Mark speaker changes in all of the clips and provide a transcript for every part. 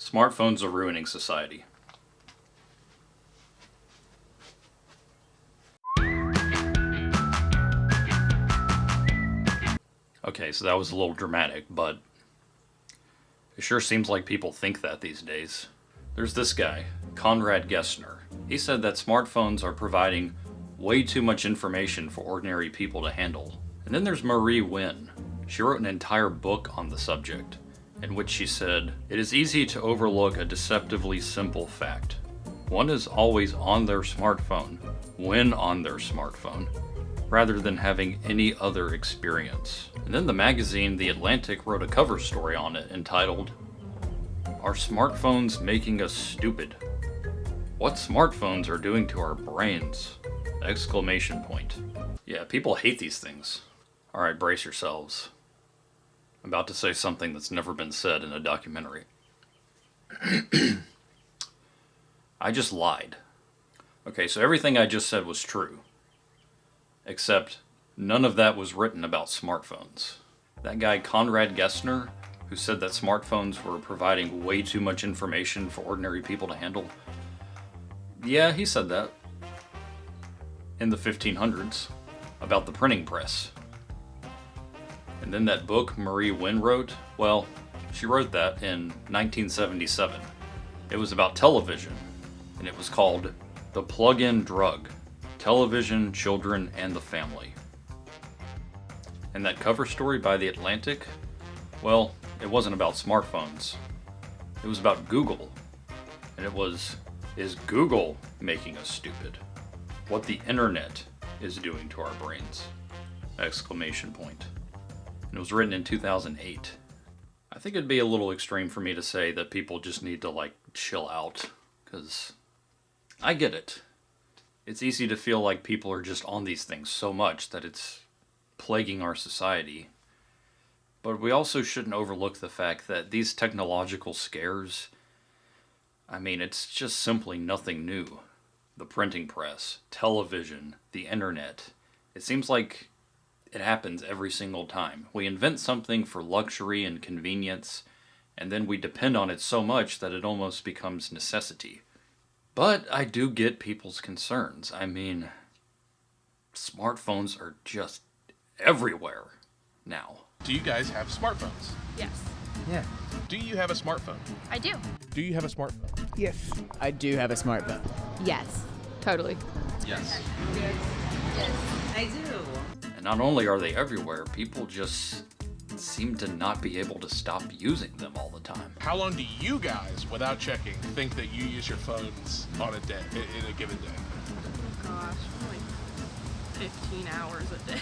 Speaker 1: Smartphones are ruining society. Okay, so that was a little dramatic, but it sure seems like people think that these days. There's this guy, Conrad Gessner. He said that smartphones are providing way too much information for ordinary people to handle. And then there's Marie Wynn. She wrote an entire book on the subject, in which she said, "It is easy to overlook a deceptively simple fact. One is always on their smartphone, when on their smartphone, rather than having any other experience." And then the magazine The Atlantic wrote a cover story on it entitled, "Are Smartphones Making Us Stupid? What Smartphones Are Doing to Our Brains!" Exclamation point. Yeah, people hate these things. Alright, brace yourselves. I'm about to say something that's never been said in a documentary. I just lied. Okay, so everything I just said was true. Except none of that was written about smartphones. That guy Conrad Gessner, who said that smartphones were providing way too much information for ordinary people to handle, yeah, he said that. In the 1500s, about the printing press. And then that book Marie Wynn wrote, well, she wrote that in 1977. It was about television, and it was called The Plug-in Drug: Television, Children, and the Family. And that cover story by The Atlantic, well, it wasn't about smartphones. It was about Google. And it was, is Google making us stupid? What the internet is doing to our brains! Exclamation point. And it was written in 2008. I think it'd be a little extreme for me to say that people just need to, chill out. Because I get it. It's easy to feel like people are just on these things so much that it's plaguing our society. But we also shouldn't overlook the fact that these technological scares, it's just simply nothing new. The printing press, television, the internet. It seems like it happens every single time. We invent something for luxury and convenience, and then we depend on it so much that it almost becomes necessity. But I do get people's concerns. Smartphones are just everywhere now.
Speaker 2: Do you guys have smartphones?
Speaker 3: Yes.
Speaker 4: Yeah.
Speaker 2: Do you have a smartphone?
Speaker 3: I do.
Speaker 2: Do you have a smartphone?
Speaker 5: Yes.
Speaker 6: I do have a smartphone.
Speaker 3: Yes. Totally.
Speaker 2: Yes.
Speaker 7: I do.
Speaker 1: And not only are they everywhere, people just seem to not be able to stop using them all the time.
Speaker 2: How long do you guys, without checking, think that you use your phones on a day, in a given day?
Speaker 3: Gosh, like 15 hours a day.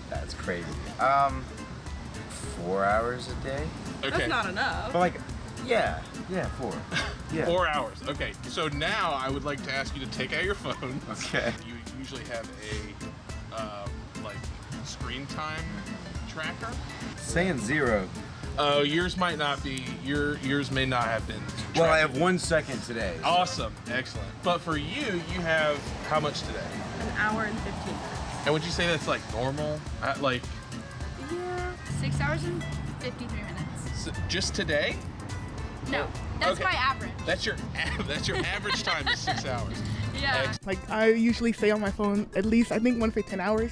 Speaker 4: That's crazy. 4 hours a day?
Speaker 2: Okay.
Speaker 3: That's not enough.
Speaker 4: But yeah, 4. Yeah.
Speaker 2: 4 hours. Okay, so now I would like to ask you to take out your phone.
Speaker 4: Okay.
Speaker 2: You usually have a, screen time tracker?
Speaker 4: Saying 0.
Speaker 2: Oh, yours might not be, yours may not have been tracked.
Speaker 4: Well, I have 1 second today. So.
Speaker 2: Awesome, excellent. But for you have how much today?
Speaker 3: An hour and 15 minutes.
Speaker 2: And would you say that's normal?
Speaker 3: Yeah.
Speaker 8: 6 hours and 53 minutes.
Speaker 2: Just today?
Speaker 8: No, that's
Speaker 2: Okay.
Speaker 8: my average.
Speaker 2: That's your average time is 6 hours.
Speaker 8: Yeah.
Speaker 5: I usually stay on my phone at least, I think, once for 10 hours.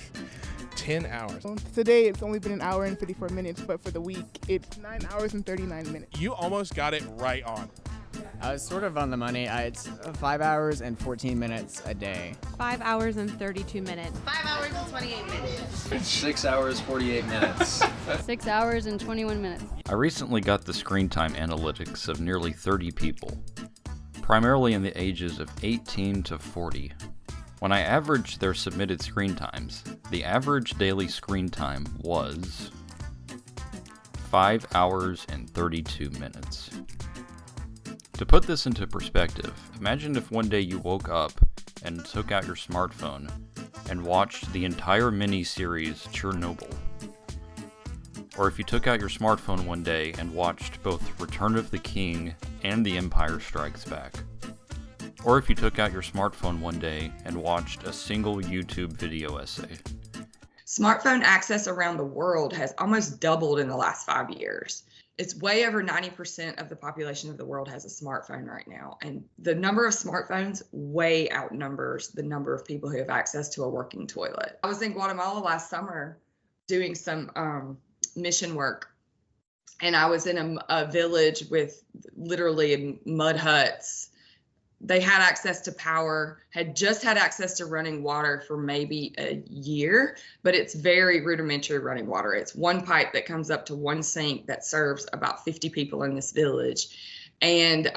Speaker 2: 10 hours.
Speaker 5: Today, it's only been an hour and 54 minutes, but for the week, it's 9 hours and 39 minutes.
Speaker 2: You almost got it right on.
Speaker 6: I was sort of on the money. It's 5 hours and 14 minutes a day.
Speaker 3: 5 hours and 32 minutes.
Speaker 7: 5 hours and 28 minutes.
Speaker 4: 6 hours, 48 minutes.
Speaker 8: 6 hours and 21 minutes.
Speaker 1: I recently got the screen time analytics of nearly 30 people, primarily in the ages of 18 to 40. When I averaged their submitted screen times, the average daily screen time was 5 hours and 32 minutes. To put this into perspective, imagine if one day you woke up and took out your smartphone and watched the entire mini-series Chernobyl. Or if you took out your smartphone one day and watched both Return of the King and The Empire Strikes Back. Or if you took out your smartphone one day and watched a single YouTube video essay.
Speaker 9: Smartphone access around the world has almost doubled in the last 5 years. It's way over 90% of the population of the world has a smartphone right now. And the number of smartphones way outnumbers the number of people who have access to a working toilet. I was in Guatemala last summer doing some mission work. And I was in a village with literally mud huts. They had access to power, had just had access to running water for maybe a year, but it's very rudimentary running water. It's one pipe that comes up to one sink that serves about 50 people in this village. And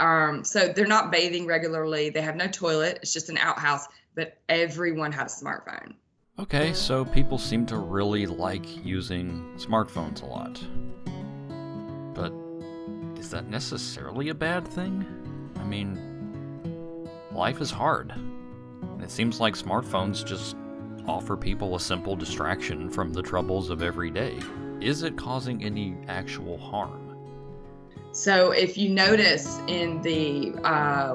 Speaker 9: so they're not bathing regularly. They have no toilet. It's just an outhouse, but everyone had a smartphone.
Speaker 1: Okay, so people seem to really like using smartphones a lot. But is that necessarily a bad thing? I mean, life is hard, and it seems like smartphones just offer people a simple distraction from the troubles of every day. Is it causing any actual harm?
Speaker 9: So if you notice in the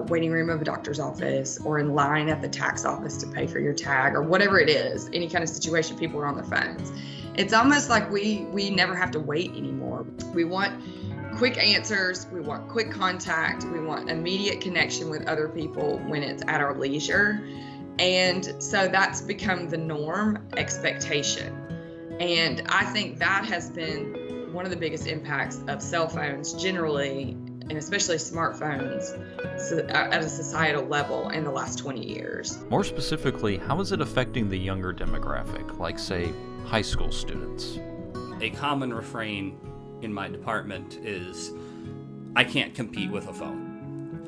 Speaker 9: waiting room of a doctor's office or in line at the tax office to pay for your tag or whatever it is, any kind of situation, people are on their phones. It's almost like we never have to wait anymore. We want quick answers, we want quick contact, we want immediate connection with other people when it's at our leisure. And so that's become the norm expectation. And I think that has been one of the biggest impacts of cell phones generally, and especially smartphones at a societal level in the last 20 years.
Speaker 1: More specifically, how is it affecting the younger demographic, like say high school students?
Speaker 10: A common refrain in my department is, I can't compete with a phone.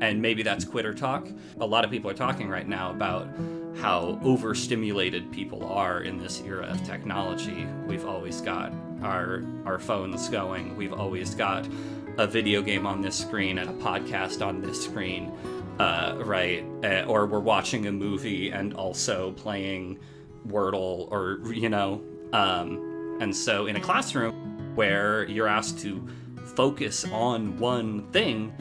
Speaker 10: And maybe that's quitter talk. A lot of people are talking right now about how overstimulated people are in this era of technology. We've always got our phones going. We've always got a video game on this screen and a podcast on this screen, right? Or we're watching a movie and also playing Wordle, or, you know. And so in a classroom where you're asked to focus on one thing,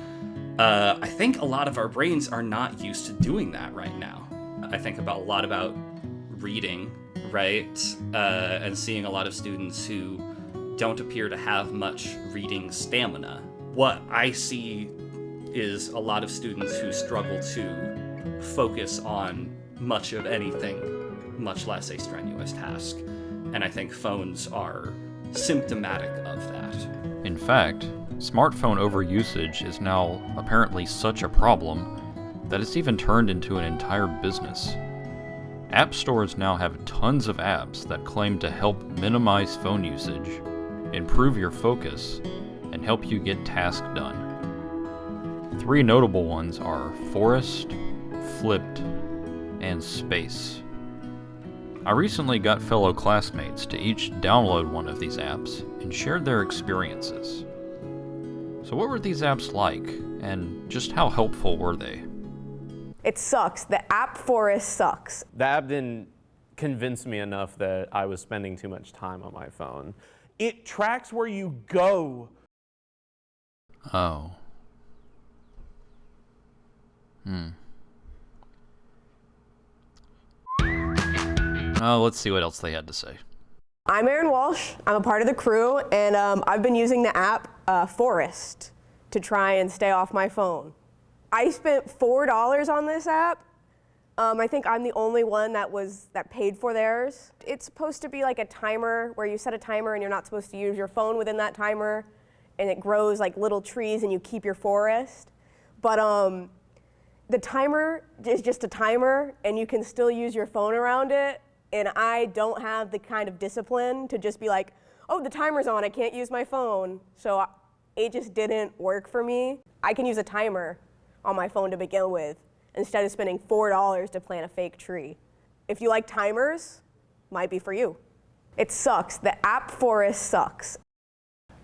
Speaker 10: I think a lot of our brains are not used to doing that right now. I think a lot about reading, right? And seeing a lot of students who don't appear to have much reading stamina. What I see is a lot of students who struggle to focus on much of anything, much less a strenuous task. And I think phones are symptomatic of that.
Speaker 1: In fact, smartphone overusage is now apparently such a problem that it's even turned into an entire business. App stores now have tons of apps that claim to help minimize phone usage, improve your focus, and help you get tasks done. 3 notable ones are Forest, Flipped, and Space. I recently got fellow classmates to each download one of these apps and shared their experiences. So what were these apps like, and just how helpful were they?
Speaker 11: It sucks. The app Forest sucks.
Speaker 12: The app didn't convince me enough that I was spending too much time on my phone.
Speaker 2: It tracks where you go.
Speaker 1: Oh. Let's see what else they had to say.
Speaker 11: I'm Erin Walsh. I'm a part of the crew, and I've been using the app Forest to try and stay off my phone. I spent $4 on this app. I think I'm the only one that paid for theirs. It's supposed to be like a timer where you set a timer and you're not supposed to use your phone within that timer, and it grows like little trees and you keep your forest. But the timer is just a timer and you can still use your phone around it. And I don't have the kind of discipline to just be like, oh, the timer's on, I can't use my phone. So it just didn't work for me. I can use a timer on my phone to begin with, instead of spending $4 to plant a fake tree. If you like timers, might be for you. It sucks. The app Forest sucks.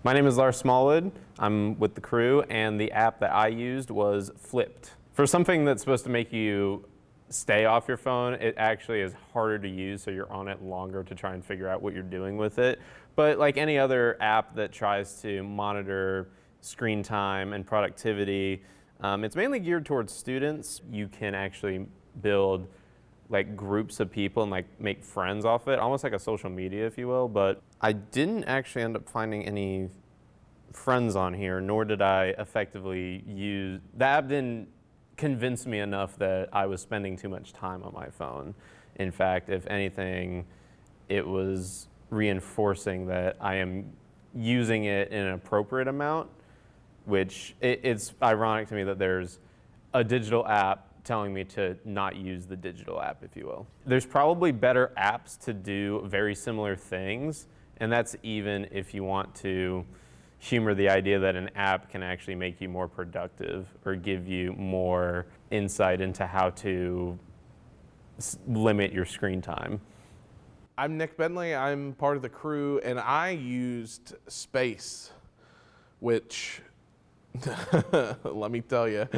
Speaker 12: My name is Lars Smallwood. I'm with the crew, and the app that I used was Flipped. For something that's supposed to make you stay off your phone, it actually is harder to use, so you're on it longer to try and figure out what you're doing with it. But like any other app that tries to monitor screen time and productivity, it's mainly geared towards students. You can actually build like groups of people and like make friends off it, almost like a social media, if you will. But I didn't actually end up finding any friends on here, nor did I effectively use, the app didn't convince me enough that I was spending too much time on my phone. In fact, if anything, it was reinforcing that I am using it in an appropriate amount, which it's ironic to me that there's a digital app telling me to not use the digital app, if you will. There's probably better apps to do very similar things, and that's even if you want to humor the idea that an app can actually make you more productive or give you more insight into how to limit your screen time.
Speaker 2: I'm Nick Bentley, I'm part of the crew, and I used Space, which, let me tell you,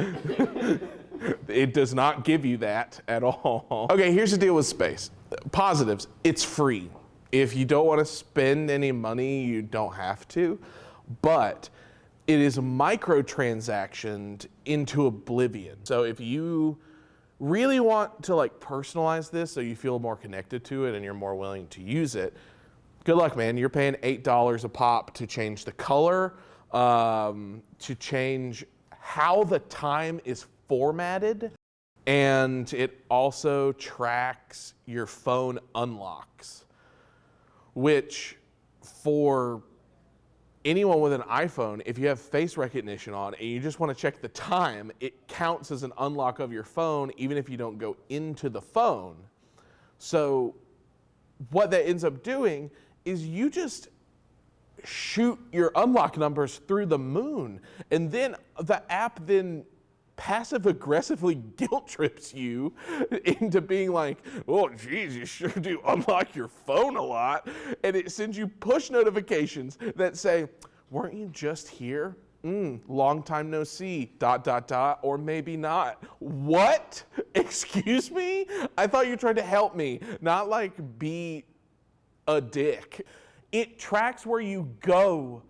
Speaker 2: it does not give you that at all. Okay, here's the deal with Space. Positives, it's free. If you don't want to spend any money, you don't have to, but it is microtransactioned into oblivion. So if you really want to like personalize this so you feel more connected to it and you're more willing to use it, good luck, man. You're paying $8 a pop to change the color, to change how the time is formatted, and it also tracks your phone unlocks, which for anyone with an iPhone, if you have face recognition on and you just want to check the time, it counts as an unlock of your phone even if you don't go into the phone. So what that ends up doing is you just shoot your unlock numbers through the moon, and then the app then passive aggressively guilt trips you into being like, oh geez, you sure do unlock your phone a lot. And it sends you push notifications that say, weren't you just here? Long time no see, ... or maybe not. What? Excuse me? I thought you were trying to help me, not like be a dick. It tracks where you go.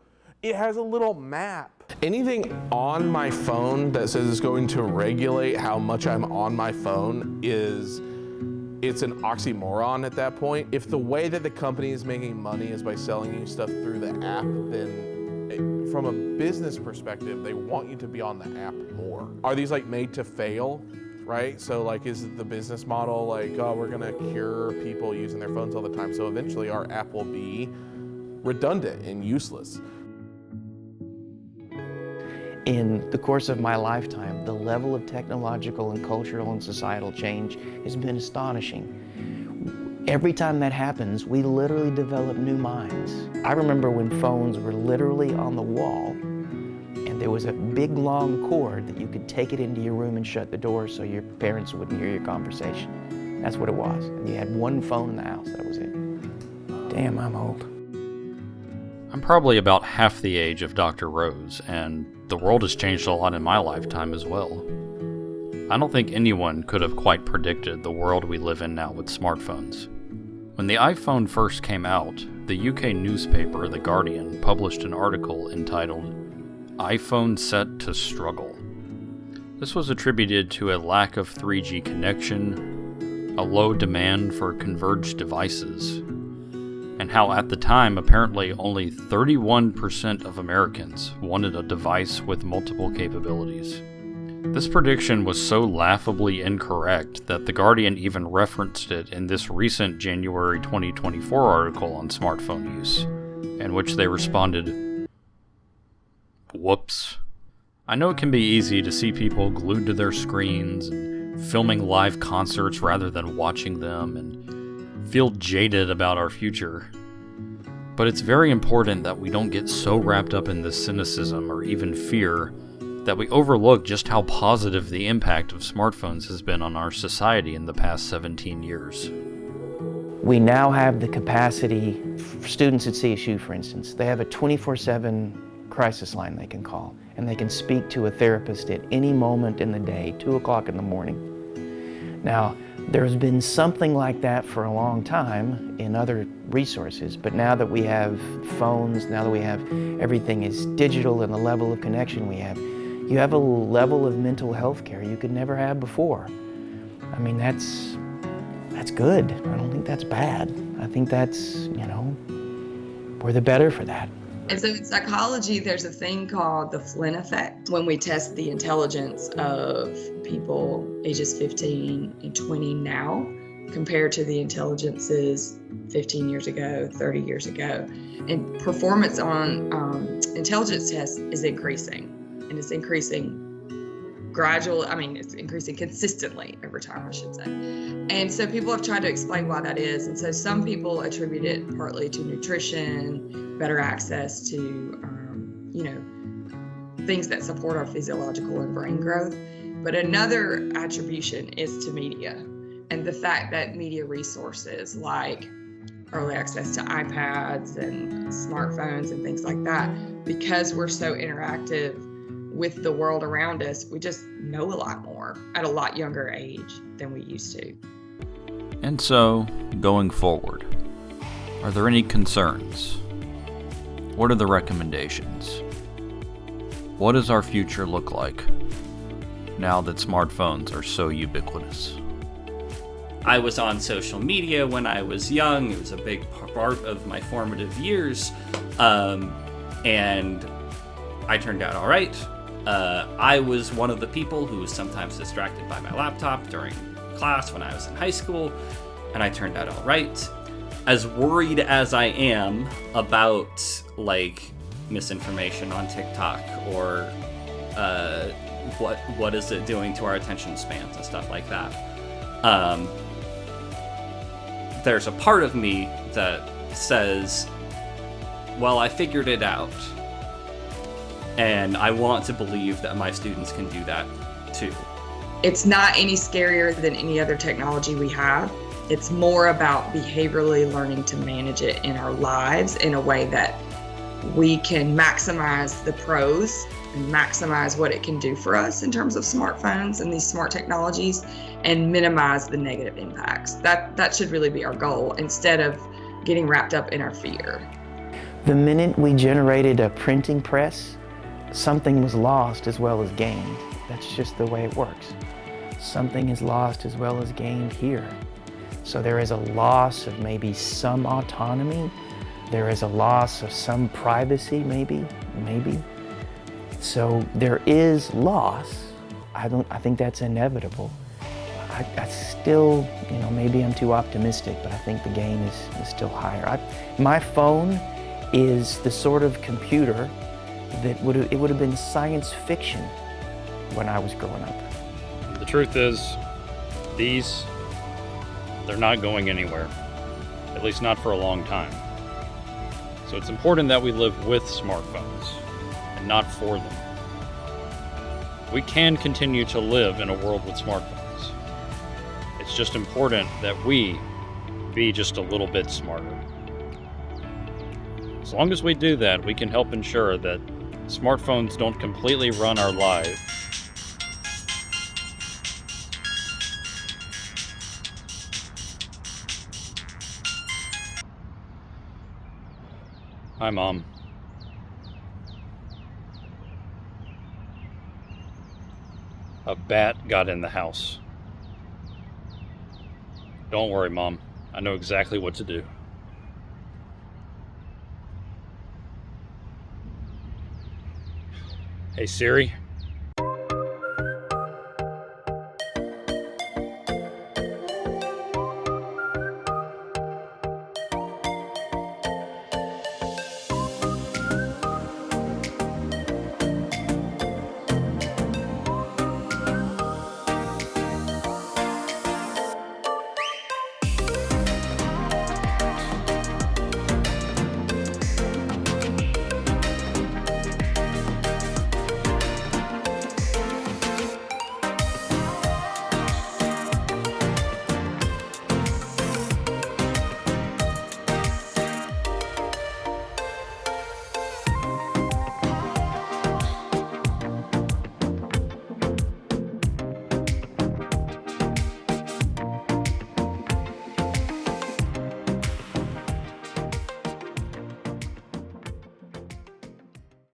Speaker 2: It has a little map. Anything on my phone that says it's going to regulate how much I'm on my phone it's an oxymoron at that point. If the way that the company is making money is by selling you stuff through the app, then from a business perspective, they want you to be on the app more. Are these like made to fail, right? So like, is the business model like, oh, we're gonna cure people using their phones all the time, so eventually our app will be redundant and useless?
Speaker 13: In the course of my lifetime, the level of technological and cultural and societal change has been astonishing. Every time that happens, we literally develop new minds. I remember when phones were literally on the wall, and there was a big long cord that you could take it into your room and shut the door so your parents wouldn't hear your conversation. That's what it was. And you had one phone in the house, that was it. Damn, I'm old.
Speaker 1: I'm probably about half the age of Dr. Rose, and the world has changed a lot in my lifetime as well. I don't think anyone could have quite predicted the world we live in now with smartphones. When the iPhone first came out, the UK newspaper The Guardian published an article entitled, "iPhone Set to Struggle." This was attributed to a lack of 3G connection, a low demand for converged devices, and how at the time apparently only 31% of Americans wanted a device with multiple capabilities. This prediction was so laughably incorrect that The Guardian even referenced it in this recent January 2024 article on smartphone use, in which they responded, "Whoops." I know it can be easy to see people glued to their screens and filming live concerts rather than watching them and feel jaded about our future. But it's very important that we don't get so wrapped up in this cynicism or even fear that we overlook just how positive the impact of smartphones has been on our society in the past 17 years.
Speaker 13: We now have the capacity, for students at CSU for instance, they have a 24/7 crisis line they can call, and they can speak to a therapist at any moment in the day, 2 o'clock in the morning. Now, there's been something like that for a long time in other resources, but now that we have phones, now that we have everything is digital and the level of connection we have, you have a level of mental health care you could never have before. I mean, that's good. I don't think that's bad. I think that's, we're the better for that.
Speaker 9: And so in psychology, there's a thing called the Flynn effect. When we test the intelligence of people ages 15 and 20 now, compared to the intelligences 15 years ago, 30 years ago. And performance on intelligence tests is increasing. And it's increasing it's increasing consistently over time, I should say. And so people have tried to explain why that is. And so some people attribute it partly to nutrition, better access to, things that support our physiological and brain growth. But another attribution is to media and the fact that media resources like early access to iPads and smartphones and things like that, because we're so interactive with the world around us, we just know a lot more at a lot younger age than we used to.
Speaker 1: And so, going forward, are there any concerns? What are the recommendations? What does our future look like now that smartphones are so ubiquitous?
Speaker 10: I was on social media when I was young. It was a big part of my formative years. And I turned out all right. I was one of the people who was sometimes distracted by my laptop during class when I was in high school, and I turned out all right. As worried as I am about misinformation on TikTok or what is it doing to our attention spans and stuff like that, there's a part of me that says, well, I figured it out. And I want to believe that my students can do that too.
Speaker 9: It's not any scarier than any other technology we have. It's more about behaviorally learning to manage it in our lives in a way that we can maximize the pros and maximize what it can do for us in terms of smartphones and these smart technologies and minimize the negative impacts. That should really be our goal instead of getting wrapped up in our fear.
Speaker 13: The minute we generated a printing press, something was lost as well as gained. That's just the way it works. Something is lost as well as gained here. So there is a loss of maybe some autonomy. There is a loss of some privacy, maybe. So there is loss. I think that's inevitable. I still, maybe I'm too optimistic, but I think the gain is still higher. My phone is the sort of computer that it would have been science fiction when I was growing up.
Speaker 1: The truth is, they're not going anywhere, at least not for a long time. So it's important that we live with smartphones and not for them. We can continue to live in a world with smartphones. It's just important that we be just a little bit smarter. As long as we do that, we can help ensure that smartphones don't completely run our lives. Hi, Mom. A bat got in the house. Don't worry, Mom. I know exactly what to do. Hey, Siri.